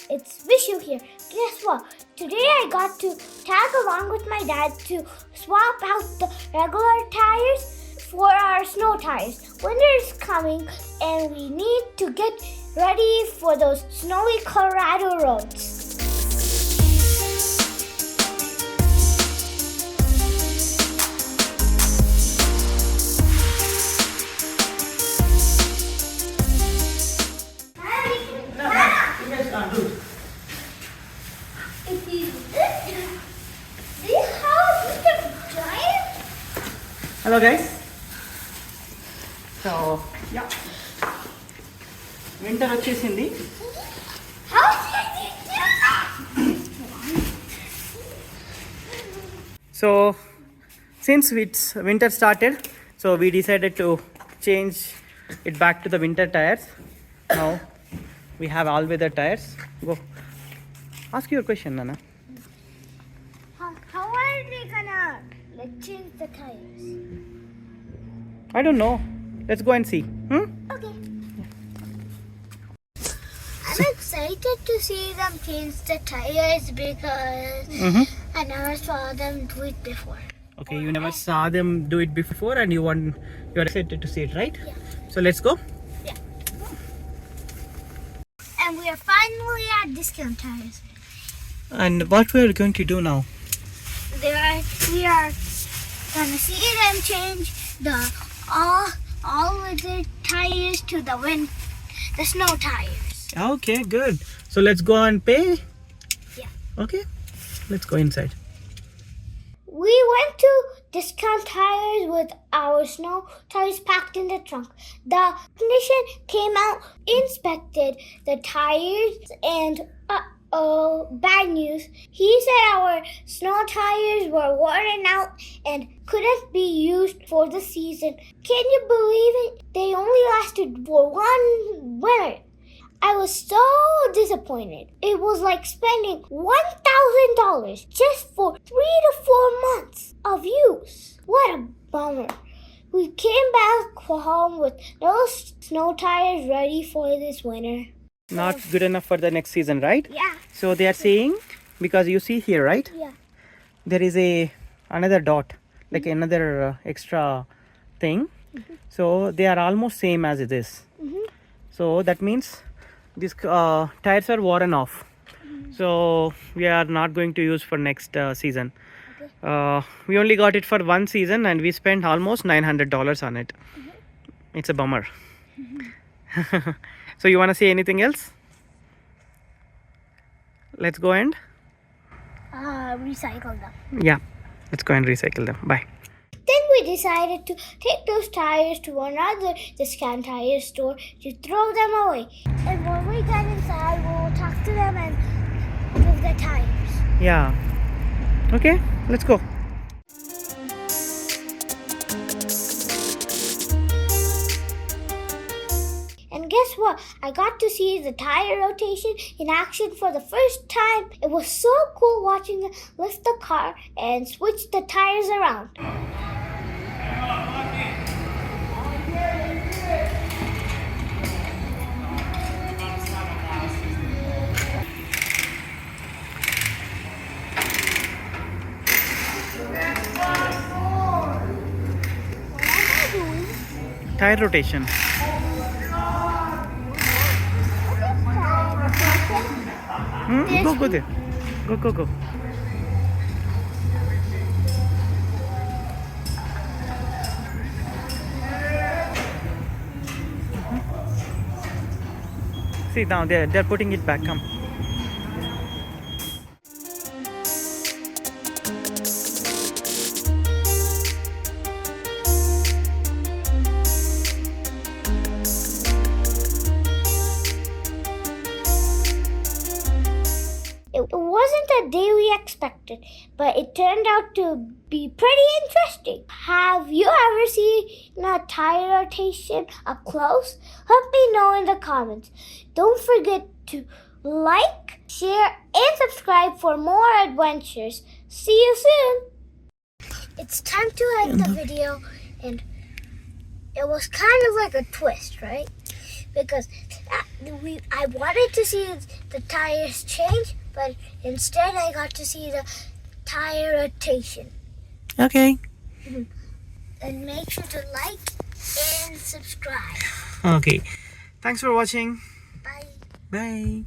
it's Vishu here. Guess what? Today I got to tag along with my dad to swap out the regular tires for our snow tires. Winter is coming and we need to get ready for those snowy Colorado roads. Hello guys. So yeah, winter వచ్చేసింది. So since it's winter started, so we decided to change it back to the winter tires. Now we have all-weather tires. Go. Ask your question, Nana. How are they gonna change the tires? I don't know. Let's go and see. Okay. I'm excited to see them change the tires because I never saw them do it before. Okay, you never saw them do it before and you are excited to see it, right? Yeah. So let's go. Yeah. And we are finally at Discount Tires. And what we are going to do now? We are gonna see them change the all weather tires to the snow tires. Okay, good. So let's go and pay. Yeah. Okay, let's go inside. We went to Discount Tires with our snow tires packed in the trunk. The technician came out, inspected the tires, and bad news. He said our snow tires were worn out and couldn't be used for the season. Can you believe it? They only lasted for one winter. I was so disappointed. It was like spending $1,000 just for 3 to 4 months of use. What a bummer. We came back home with no snow tires ready for this winter. Not good enough for the next season, right? Yeah. So they are saying, because you see here, right? Yeah. There is another dot, like another extra thing. So they are almost same as it is. So that means these tires are worn off. So we are not going to use for next season. Okay. We only got it for one season and we spent almost $900 on it. It's a bummer. So you want to say anything else? Let's go and Recycle them. yeah, let's go and recycle them. Bye. Then we decided to take those tires to another Discount Tire store to throw them away. And when we get inside, we will talk to them and give the tires. Yeah. Okay, let's go. And guess what? I got to see the tire rotation in action for the first time. It was so cool watching them lift the car and switch the tires around. Tire rotation. Go there. Go. See now they're putting it back. Come. It wasn't the day we expected, but it turned out to be pretty interesting. Have you ever seen a tire rotation up close? Let me know in the comments. Don't forget to like, share, and subscribe for more adventures. See you soon! It's time to end the video, and it was kind of like a twist, right? Because I wanted to see the tires change, but instead I got to see the tire rotation. Okay. And make sure to like and subscribe. Okay. Thanks for watching. Bye. Bye.